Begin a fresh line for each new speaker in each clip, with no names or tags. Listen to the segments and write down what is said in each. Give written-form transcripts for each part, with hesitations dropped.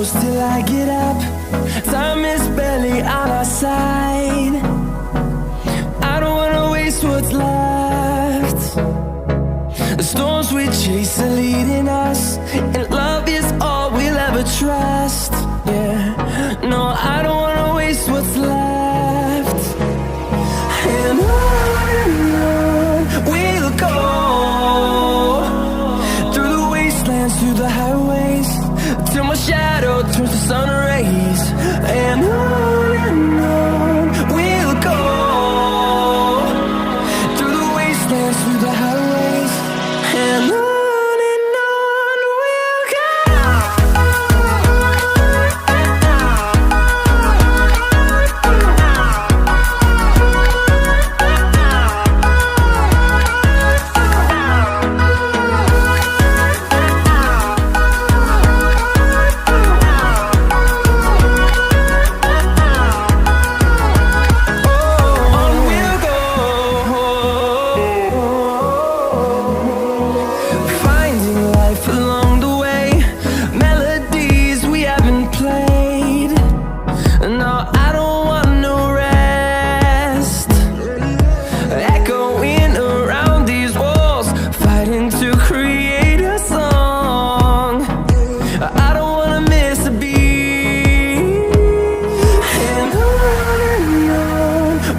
close till I get up. Time is barely on our side. I don't wanna waste what's left. The storms we chase are leading us, and love is all we'll ever trust. Yeah, no, I don't wanna waste what's left. And on we'll go, through the wastelands, through the highways, till my shadow turns to sun rays. And on we'll go, through the wastelands, through the highways, and on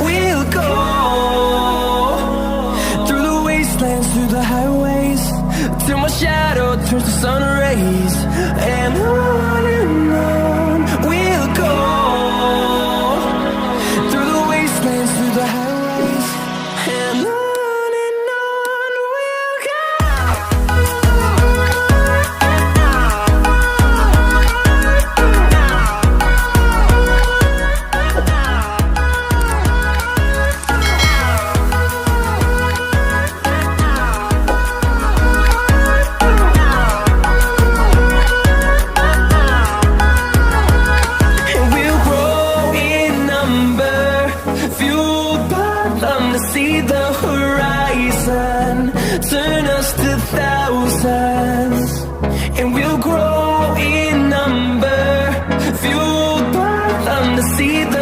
we'll go. Through the highways, till my shadow turns to sun rays. And on we'll go, through the wastelands, through the highways, and on we'll go. See the horizon, turn us to thousands, and we'll grow in number, fueled by them to see the